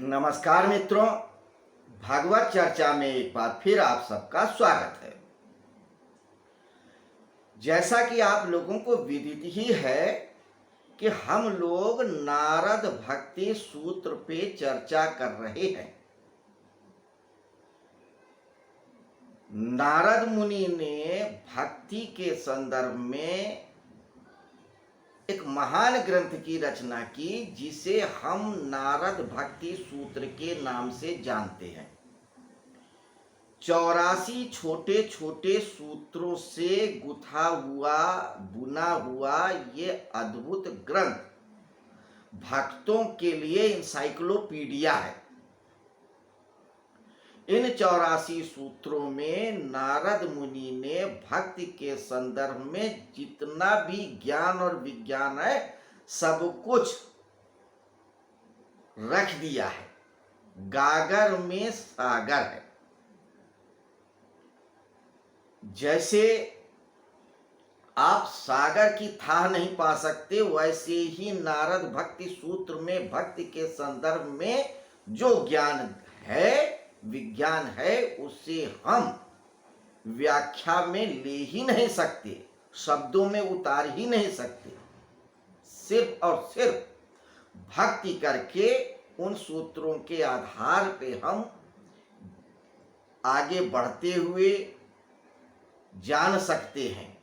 नमस्कार मित्रों, भागवत चर्चा में एक बार फिर आप सबका स्वागत है। जैसा कि आप लोगों को विदित ही है कि हम लोग नारद भक्ति सूत्र पे चर्चा कर रहे हैं। नारद मुनि ने भक्ति के संदर्भ में एक महान ग्रंथ की रचना की जिसे हम नारद भक्ति सूत्र के नाम से जानते हैं। 84 छोटे छोटे सूत्रों से गुथा हुआ बुना हुआ ये अद्भुत ग्रंथ भक्तों के लिए इंसाइक्लोपीडिया है। इन 84 सूत्रों में नारद मुनि ने भक्ति के संदर्भ में जितना भी ज्ञान और विज्ञान है सब कुछ रख दिया है। गागर में सागर है। जैसे आप सागर की थाह नहीं पा सकते, वैसे ही नारद भक्ति सूत्र में भक्ति के संदर्भ में जो ज्ञान है, विज्ञान है, उसे हम व्याख्या में ले ही नहीं सकते, शब्दों में उतार ही नहीं सकते। सिर्फ और सिर्फ भक्ति करके उन सूत्रों के आधार पे हम आगे बढ़ते हुए जान सकते हैं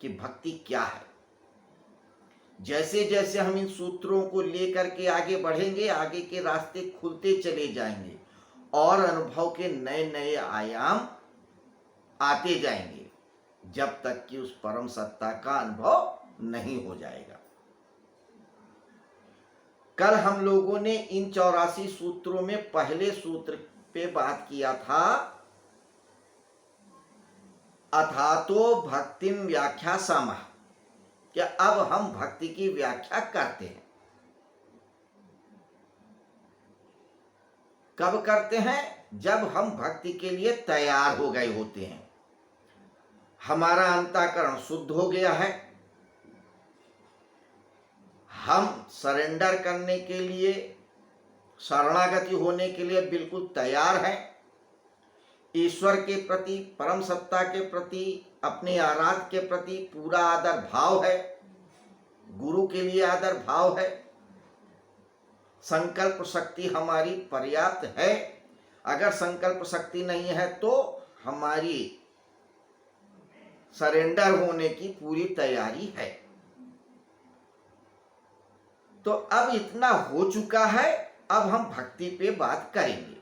कि भक्ति क्या है। जैसे जैसे हम इन सूत्रों को लेकर के आगे बढ़ेंगे, आगे के रास्ते खुलते चले जाएंगे और अनुभव के नए नए आयाम आते जाएंगे, जब तक कि उस परम सत्ता का अनुभव नहीं हो जाएगा। कल हम लोगों ने इन 84 सूत्रों में पहले सूत्र पे बात किया था, अथातो भक्तिम व्याख्या समः, क्या अब हम भक्ति की व्याख्या करते हैं। कब करते हैं? जब हम भक्ति के लिए तैयार हो गए होते हैं, हमारा अंतःकरण शुद्ध हो गया है, हम सरेंडर करने के लिए, शरणागति होने के लिए बिल्कुल तैयार हैं। ईश्वर के प्रति, परम सत्ता के प्रति, अपने आराध्य के प्रति पूरा आदर भाव है, गुरु के लिए आदर भाव है, संकल्प शक्ति हमारी पर्याप्त है। अगर संकल्प शक्ति नहीं है तो हमारी सरेंडर होने की पूरी तैयारी है। तो अब इतना हो चुका है, अब हम भक्ति पे बात करेंगे।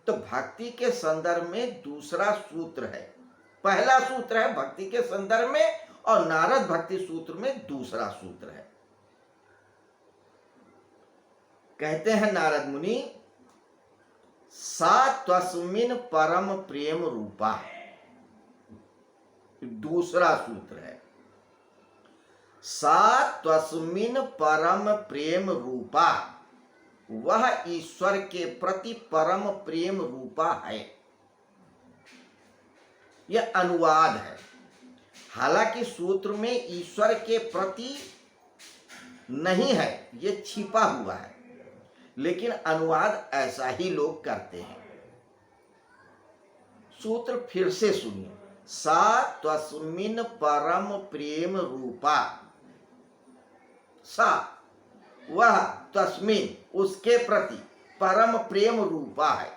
तो भक्ति के संदर्भ में दूसरा सूत्र है, पहला सूत्र है भक्ति के संदर्भ में, और नारद भक्ति सूत्र में दूसरा सूत्र है। कहते हैं नारद मुनि, सा त्वस्मिन् परम प्रेम रूपा, दूसरा सूत्र है। सा त्वस्मिन् परम प्रेम रूपा, वह ईश्वर के प्रति परम प्रेम रूपा है। यह अनुवाद है। हालांकि सूत्र में ईश्वर के प्रति नहीं है, यह छिपा हुआ है, लेकिन अनुवाद ऐसा ही लोग करते हैं। सूत्र फिर से सुनिए, सा त्वस्मिन् परम प्रेम रूपा, सा वह, तस्मिन उसके प्रति, परम प्रेम रूपा है।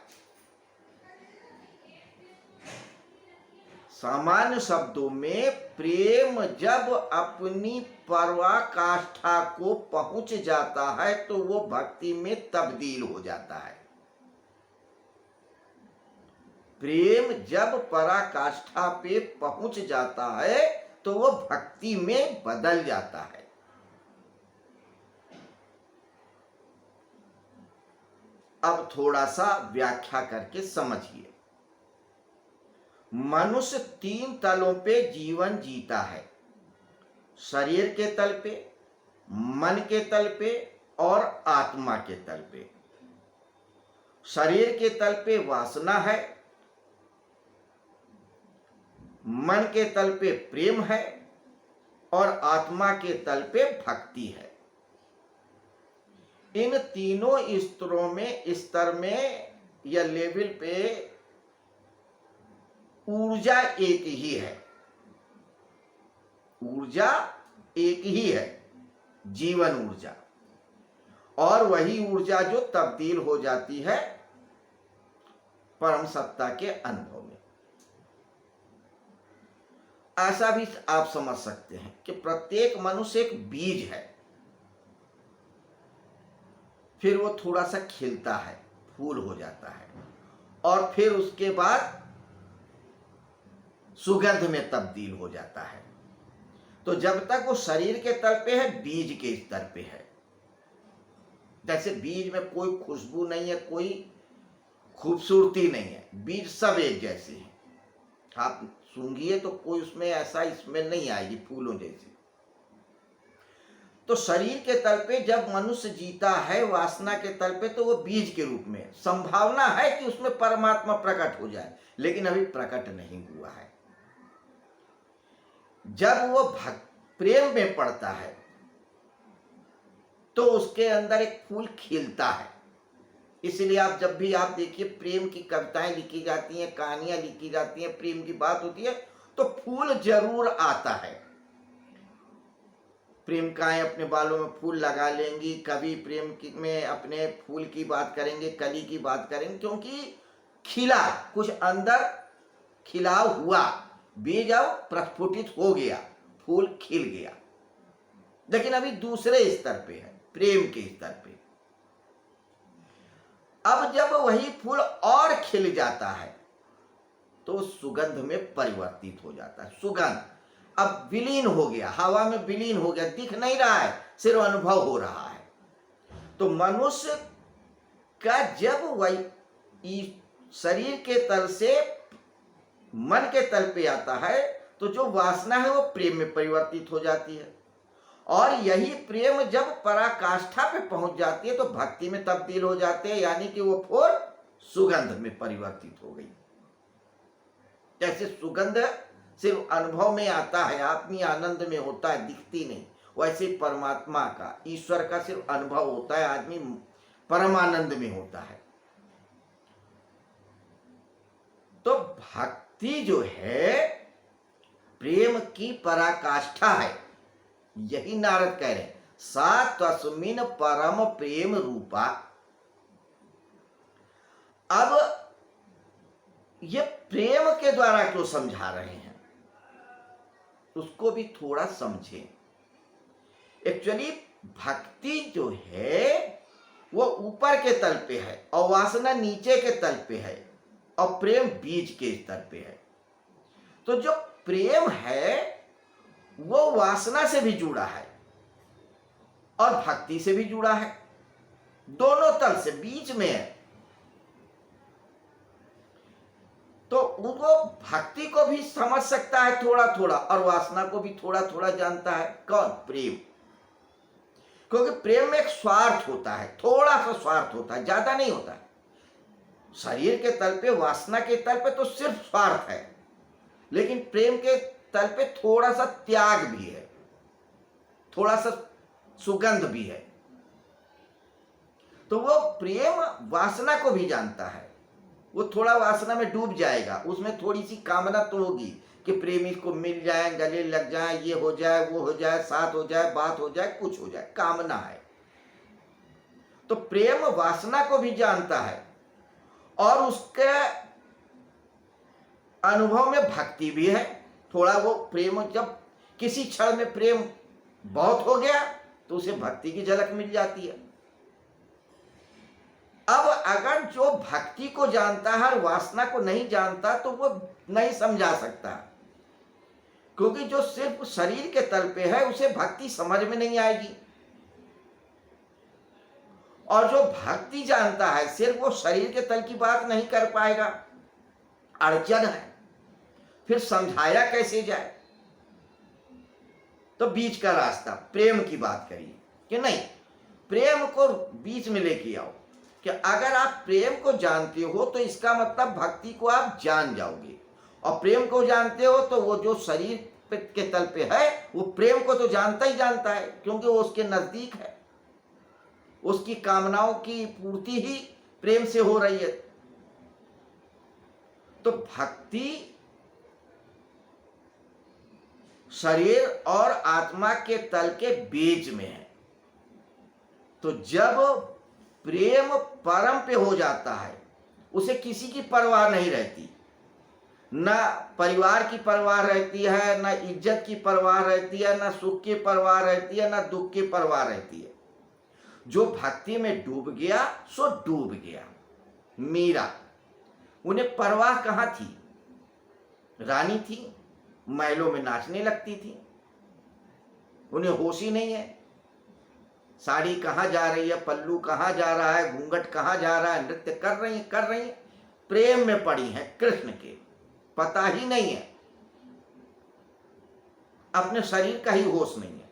सामान्य शब्दों में प्रेम जब अपनी पराकाष्ठा को पहुंच जाता है तो वो भक्ति में तब्दील हो जाता है। प्रेम जब पराकाष्ठा पे पहुंच जाता है तो वो भक्ति में बदल जाता है। अब थोड़ा सा व्याख्या करके समझिए। मनुष्य 3 तलों पे जीवन जीता है, शरीर के तल पे, मन के तल पे और आत्मा के तल पे। शरीर के तल पे वासना है, मन के तल पे प्रेम है और आत्मा के तल पे भक्ति है। इन तीनों स्तर में या लेवल पे ऊर्जा एक ही है, ऊर्जा एक ही है, जीवन ऊर्जा, और वही ऊर्जा जो तब्दील हो जाती है परम सत्ता के अनुभव में। ऐसा भी आप समझ सकते हैं कि प्रत्येक मनुष्य एक बीज है, फिर वो थोड़ा सा खिलता है, फूल हो जाता है, और फिर उसके बाद सुगंध में तब्दील हो जाता है। तो जब तक वो शरीर के तल पे है, बीज के स्तर पे है। जैसे बीज में कोई खुशबू नहीं है, कोई खूबसूरती नहीं है, बीज सब एक जैसे हैं। आप सूंघिए तो कोई उसमें ऐसा स्मेल नहीं आएगी फूलों जैसी। तो शरीर के तल पे जब मनुष्य जीता है वासना के तल पे, तो वो बीज के रूप में, संभावना है कि उसमें परमात्मा प्रकट हो जाए, लेकिन अभी प्रकट नहीं हुआ है। जब वो प्रेम में पड़ता है तो उसके अंदर एक फूल खिलता है। इसलिए आप जब भी आप देखिए प्रेम की कविताएं लिखी जाती हैं, कहानियां लिखी जाती हैं, प्रेम की बात होती है, तो फूल जरूर आता है। प्रेमिकाएं अपने बालों में फूल लगा लेंगी, कभी प्रेम में अपने फूल की बात करेंगे, कली की बात करेंगे, क्योंकि खिला, कुछ अंदर खिलाव हुआ, बीज अब प्रस्फुटित हो गया, फूल खिल गया। लेकिन अभी दूसरे स्तर पे है, प्रेम के स्तर पे। अब जब वही फूल और खिल जाता है तो सुगंध में परिवर्तित हो जाता है। सुगंध अब विलीन हो गया, हवा में विलीन हो गया, दिख नहीं रहा है, सिर्फ अनुभव हो रहा है। तो मनुष्य का जब वही शरीर के तल से मन के तल पे आता है, तो जो वासना है वो प्रेम में परिवर्तित हो जाती है, और यही प्रेम जब पराकाष्ठा पे पहुंच जाती है तो भक्ति में तब्दील हो जाते हैं, यानी कि वो फूल सुगंध में परिवर्तित हो गई। जैसे सुगंध सिर्फ अनुभव में आता है, आत्मीय आनंद में होता है, दिखती नहीं, वैसे परमात्मा का, ईश्वर का सिर्फ अनुभव होता है, आदमी परमानंद में होता है। तो भक्ति जो है प्रेम की पराकाष्ठा है, यही नारद कह रहे हैं, सा तस्मिन परम प्रेम रूपा। अब ये प्रेम के द्वारा क्यों समझा रहे हैं, उसको भी थोड़ा समझें। एक्चुअली भक्ति जो है वो ऊपर के तल पे है और वासना नीचे के तल पे है, और प्रेम बीज के स्तर पे है। तो जो प्रेम है वो वासना से भी जुड़ा है और भक्ति से भी जुड़ा है, दोनों तल से बीच में है। तो वो भक्ति को भी समझ सकता है थोड़ा थोड़ा, और वासना को भी थोड़ा थोड़ा जानता है। कौन? प्रेम। क्योंकि प्रेम में एक स्वार्थ होता है, थोड़ा सा स्वार्थ होता है, ज्यादा नहीं होता है। शरीर के तल पे, वासना के तल पे तो सिर्फ स्वार्थ है, लेकिन प्रेम के तल पे थोड़ा सा त्याग भी है, थोड़ा सा सुगंध भी है। तो वो प्रेम वासना को भी जानता है, वो थोड़ा वासना में डूब जाएगा, उसमें थोड़ी सी कामना तो होगी कि प्रेमी को मिल जाए, गले लग जाए, ये हो जाए, वो हो जाए, साथ हो जाए, बात हो जाए, कुछ हो जाए, कामना है। तो प्रेम वासना को भी जानता है, और उसके अनुभव में भक्ति भी है थोड़ा। वो प्रेम जब किसी क्षण में प्रेम बहुत हो गया तो उसे भक्ति की झलक मिल जाती है। अब अगर जो भक्ति को जानता है और वासना को नहीं जानता तो वो नहीं समझा सकता, क्योंकि जो सिर्फ शरीर के तल पे है उसे भक्ति समझ में नहीं आएगी, और जो भक्ति जानता है सिर्फ वो शरीर के तल की बात नहीं कर पाएगा। अड़चन है, फिर समझाया कैसे जाए? तो बीच का रास्ता, प्रेम की बात करिए कि नहीं, प्रेम को बीच में लेके आओ कि अगर आप प्रेम को जानते हो तो इसका मतलब भक्ति को आप जान जाओगे, और प्रेम को जानते हो तो वो जो शरीर के तल पे है वो प्रेम को तो जानता ही जानता है, क्योंकि वो उसके नजदीक है। उसकी कामनाओं की पूर्ति ही प्रेम से हो रही है। तो भक्ति शरीर और आत्मा के तल के बीच में है। तो जब प्रेम परम पे हो जाता है, उसे किसी की परवाह नहीं रहती, ना परिवार की परवाह रहती है, ना इज्जत की परवाह रहती है, ना सुख की परवाह रहती है, ना दुख की परवाह रहती है। जो भक्ति में डूब गया सो डूब गया। मीरा, उन्हें परवाह कहाँ थी? रानी थी, महलों में नाचने लगती थी, उन्हें होश ही नहीं है साड़ी कहाँ जा रही है, पल्लू कहाँ जा रहा है, घूंघट कहाँ जा रहा है। नृत्य कर रही हैं, प्रेम में पड़ी हैं कृष्ण के, पता ही नहीं है, अपने शरीर का ही होश नहीं है।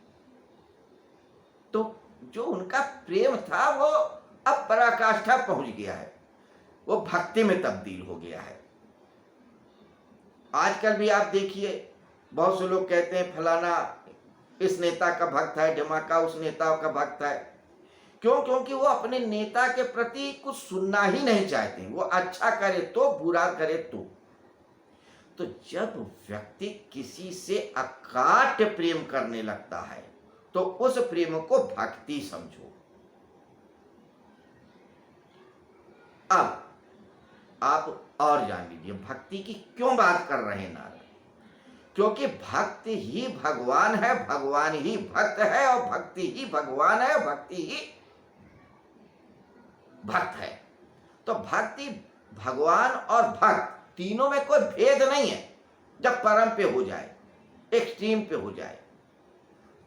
तो जो उनका प्रेम था वो अब पराकाष्ठा पहुंच गया है, वो भक्ति में तब्दील हो गया है। आजकल भी आप देखिए, बहुत से लोग कहते हैं फलाना इस नेता का भक्त है, ढमाका उस नेता का भक्त है। क्यों? क्योंकि वो अपने नेता के प्रति कुछ सुनना ही नहीं चाहते। वो अच्छा करे तो, बुरा करे तो जब व्यक्ति किसी से अकाट्य प्रेम करने लगता है तो उस प्रेम को भक्ति समझो। अब आप और जान लीजिए भक्ति की क्यों बात कर रहे हैं नारद। क्योंकि भक्त ही भगवान है, भगवान ही भक्त है, और भक्ति ही भगवान है, भक्ति ही भक्त है। तो भक्ति, भगवान और भक्त तीनों में कोई भेद नहीं है। जब परम पे हो जाए, एक्सट्रीम पे हो जाए,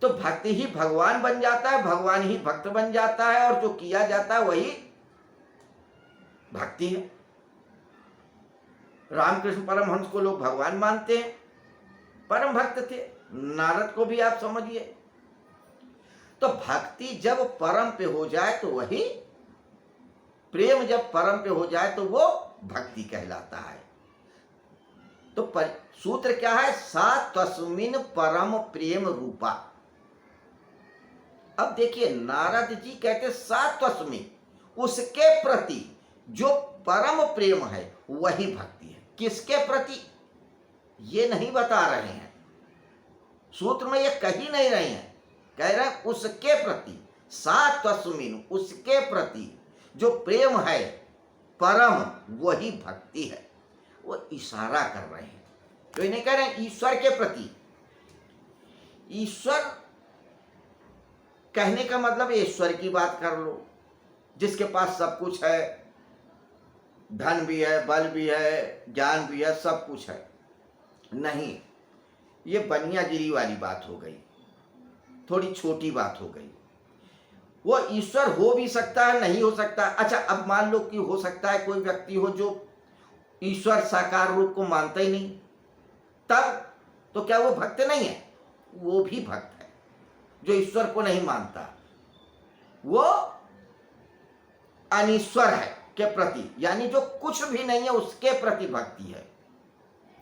तो भक्ति ही भगवान बन जाता है, भगवान ही भक्त बन जाता है, और जो किया जाता है वही भक्ति है। रामकृष्ण परमहंस को लोग भगवान मानते हैं, परम भक्त थे। नारद को भी आप समझिए। तो भक्ति जब परम पे हो जाए तो वही प्रेम, जब परम पे हो जाए तो वो भक्ति कहलाता है। तो सूत्र क्या है? सा तस्मिन् परम प्रेम रूपा। अब देखिए नारद जी कहते सा तस्मिन्, उसके प्रति जो परम प्रेम है वही भक्ति है। किसके प्रति ये नहीं बता रहे हैं, सूत्र में ये कही नहीं रहे हैं, कह रहे हैं उसके प्रति। सा तस्मिन्, उसके प्रति जो प्रेम है परम, वही भक्ति है। वो इशारा कर रहे हैं, तो ये नहीं कह रहे हैं ईश्वर के प्रति। ईश्वर कहने का मतलब ईश्वर की बात कर लो, जिसके पास सब कुछ है, धन भी है, बल भी है, ज्ञान भी है, सब कुछ है। नहीं, ये बनियागिरी वाली बात हो गई, थोड़ी छोटी बात हो गई। वो ईश्वर हो भी सकता है, नहीं हो सकता। अच्छा, अब मान लो कि हो सकता है कोई व्यक्ति हो जो ईश्वर साकार रूप को मानता ही नहीं, तब तो क्या वो भक्त नहीं है? वो भी भक्त है। जो ईश्वर को नहीं मानता वो अनीश्वर है के प्रति, यानी जो कुछ भी नहीं है उसके प्रति भक्ति है,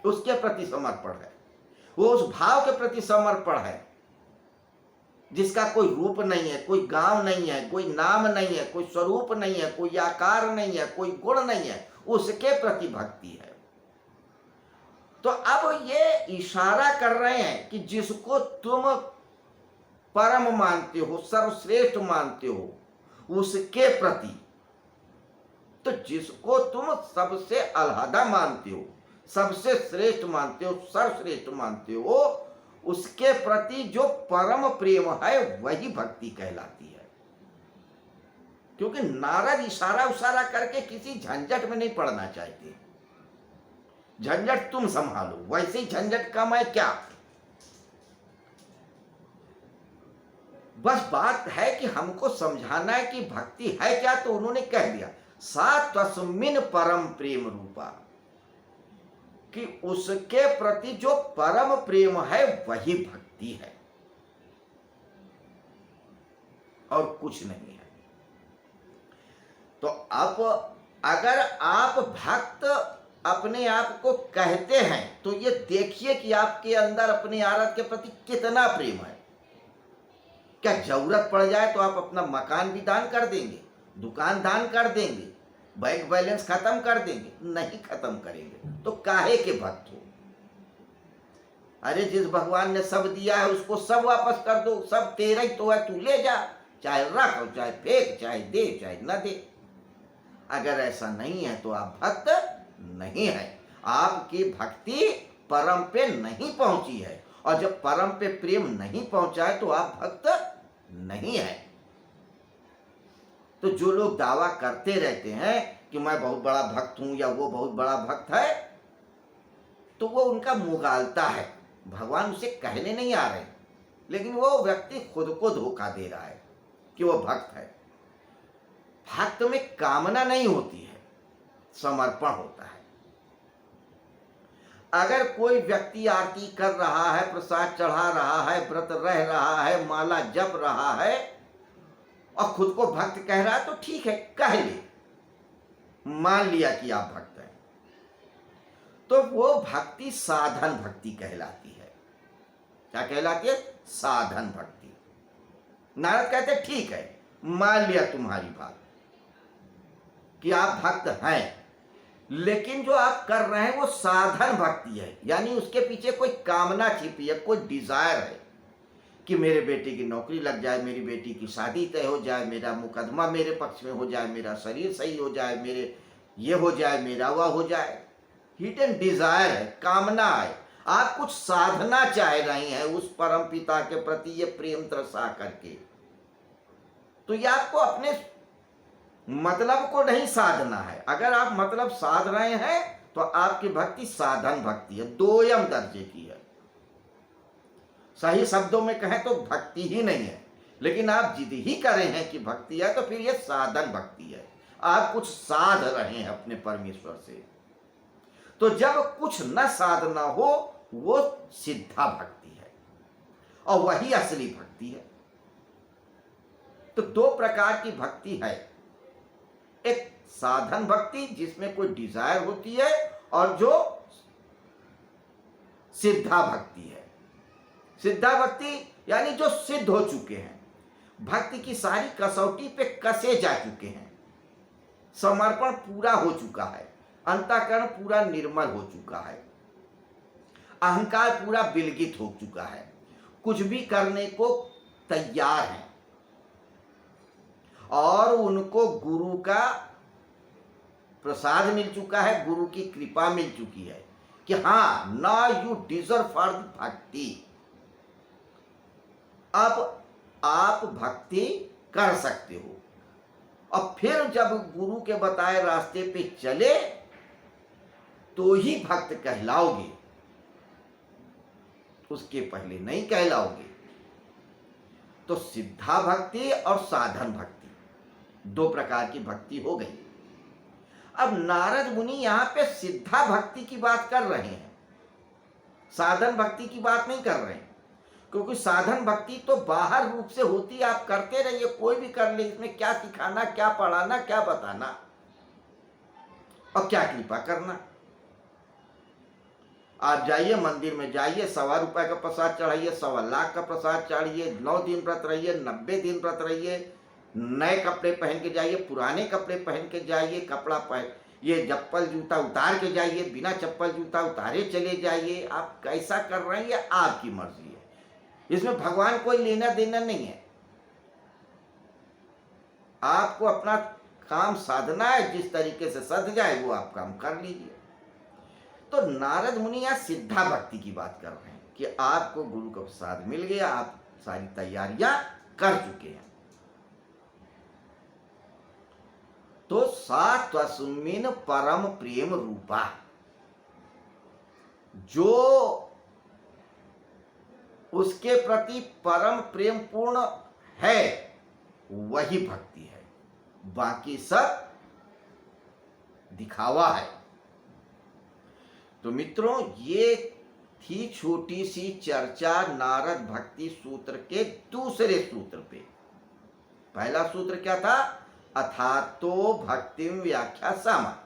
उसके प्रति समर्पण है, वो उस भाव के प्रति समर्पण है जिसका कोई रूप नहीं है, कोई गांव नहीं है, कोई नाम नहीं है, कोई स्वरूप नहीं है, कोई आकार नहीं है, कोई गुण नहीं है, उसके प्रति भक्ति है। तो अब ये इशारा कर रहे हैं कि जिसको तुम परम मानते हो, सर्वश्रेष्ठ मानते हो, उसके प्रति, तो जिसको तुम सबसे अलहदा मानते हो, सबसे श्रेष्ठ मानते हो, सर्वश्रेष्ठ मानते हो, उसके प्रति जो परम प्रेम है वही भक्ति कहलाती है। क्योंकि नारद इशारा उशारा करके किसी झंझट में नहीं पड़ना चाहते। झंझट तुम संभालो, वैसे ही झंझट का मैं क्या। बस बात है कि हमको समझाना है कि भक्ति है क्या, तो उन्होंने कह दिया सा तस्मिन् परम प्रेम रूपा, कि उसके प्रति जो परम प्रेम है वही भक्ति है और कुछ नहीं है। तो अब अगर आप भक्त अपने आप को कहते हैं तो ये देखिए कि आपके अंदर अपने आराध्य के प्रति कितना प्रेम है। क्या जरूरत पड़ जाए तो आप अपना मकान भी दान कर देंगे, दुकान दान कर देंगे, बैंक बैलेंस खत्म कर देंगे? नहीं खत्म करेंगे। तो काहे के भक्त हो? अरे जिस भगवान ने सब दिया है उसको सब वापस कर दो, सब तेरा ही तो है, तू ले जा, चाहे रख, चाहे फेंक, चाहे दे, चाहे न दे। अगर ऐसा नहीं है तो आप भक्त नहीं है, आपकी भक्ति परम पे नहीं पहुंची है। और जब परम पे प्रेम नहीं पहुंचा है तो आप भक्त नहीं है। तो जो लोग दावा करते रहते हैं कि मैं बहुत बड़ा भक्त हूं या वो बहुत बड़ा भक्त है, तो वो उनका मुगालता है। भगवान उसे कहने नहीं आ रहे, लेकिन वो व्यक्ति खुद को धोखा दे रहा है कि वो भक्त है। भक्त में कामना नहीं होती है, समर्पण होता है। अगर कोई व्यक्ति आरती कर रहा है, प्रसाद चढ़ा रहा है, व्रत रह रहा है, माला जप रहा है और खुद को भक्त कह रहा है तो ठीक है, कह ले, मान लिया कि आप भक्त हैं, तो वो भक्ति साधन भक्ति कहलाती है। क्या कहलाती है? साधन भक्ति। नारद कहते ठीक है, मान लिया तुम्हारी बात कि आप भक्त हैं, लेकिन जो आप कर रहे हैं वो साधन भक्ति है, यानी उसके पीछे कोई कामना छिपी है, कोई डिजायर है कि मेरे बेटे की नौकरी लग जाए, मेरी बेटी की शादी तय हो जाए, मेरा मुकदमा मेरे पक्ष में हो जाए, मेरा शरीर सही हो जाए, मेरे ये हो जाए, मेरा वह हो जाए। हिडन डिजायर है, कामना है। आप कुछ साधना चाह रही हैं उस परम पिता के प्रति, ये प्रेम तरसा करके। तो ये आपको अपने मतलब को नहीं साधना है। अगर आप मतलब साध रहे हैं तो आपकी भक्ति साधन भक्ति है, दोयम दर्जे की है। सही शब्दों में कहें तो भक्ति ही नहीं है, लेकिन आप जिद ही कर रहे हैं कि भक्ति है, तो फिर यह साधन भक्ति है। आप कुछ साध रहे हैं अपने परमेश्वर से। तो जब कुछ न साधना हो वो सिद्धा भक्ति है, और वही असली भक्ति है। तो दो प्रकार की भक्ति है, एक साधन भक्ति जिसमें कोई डिजायर होती है, और जो सिद्धा भक्ति है। सिद्धा भक्ति यानी जो सिद्ध हो चुके हैं, भक्ति की सारी कसौटी पे कसे जा चुके हैं, समर्पण पूरा हो चुका है, अंतःकरण पूरा निर्मल हो चुका है, अहंकार पूरा विलगित हो चुका है, कुछ भी करने को तैयार है, और उनको गुरु का प्रसाद मिल चुका है, गुरु की कृपा मिल चुकी है कि हाँ, नाउ यू डिजर्व फॉर भक्ति। अब आप भक्ति कर सकते हो। और फिर जब गुरु के बताए रास्ते पे चले तो ही भक्त कहलाओगे, उसके पहले नहीं कहलाओगे। तो सिद्धा भक्ति और साधन भक्ति दो प्रकार की भक्ति हो गई। अब नारद मुनि यहां पे सिद्धा भक्ति की बात कर रहे हैं, साधन भक्ति की बात नहीं कर रहे हैं। क्योंकि साधन भक्ति तो बाहर रूप से होती है, आप करते रहिए, कोई भी कर ले, इसमें क्या सिखाना, क्या पढ़ाना, क्या बताना और क्या कृपा करना। आप जाइए मंदिर में जाइए, ₹1.25 का प्रसाद चढ़ाइए, 1.25 का प्रसाद चढ़ाइए, 9 दिन व्रत रहिए, 90 दिन व्रत रहिए, नए कपड़े पहन के जाइए, पुराने कपड़े पहन के जाइए, कपड़ा पहन ये चप्पल जूता उतार के जाइए, बिना चप्पल जूता उतारे चले जाइए। आप कैसा कर रहे हैं ये आपकी मर्जी है, इसमें भगवान कोई लेना देना नहीं है। आपको अपना काम साधना है, जिस तरीके से सध जाए वो आप काम कर लीजिए। तो नारद मुनि यहाँ सिद्धा भक्ति की बात कर रहे हैं कि आपको गुरु का प्रसाद मिल गया, आप सारी तैयारियां कर चुके हैं। तो सा तस्मिन् परम प्रेम रूपा, जो उसके प्रति परम प्रेम पूर्ण है वही भक्ति है, बाकी सब दिखावा है। तो मित्रों, ये थी छोटी सी चर्चा नारद भक्ति सूत्र के दूसरे सूत्र पे। पहला सूत्र क्या था? अथातो भक्तिम व्याख्या सामा।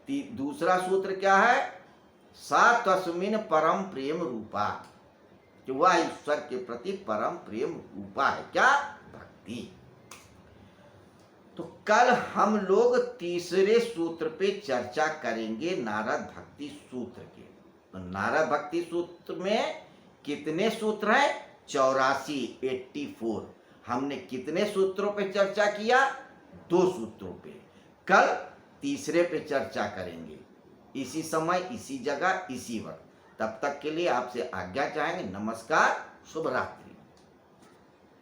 दूसरा सूत्र क्या है? सा तस्मिन् परम प्रेम रूपा। कि वह ईश्वर के प्रति परम प्रेम रूपा है क्या, भक्ति। तो कल हम लोग तीसरे सूत्र पे चर्चा करेंगे, नारद भक्ति सूत्र के। तो नारद भक्ति सूत्र में कितने सूत्र हैं, 84, 84। हमने कितने सूत्रों पे चर्चा किया, 2 सूत्रों पे। कल तीसरे पे चर्चा करेंगे, इसी समय, इसी जगह, इसी वक्त। तब तक के लिए आपसे आज्ञा चाहेंगे। नमस्कार, शुभ रात्रि।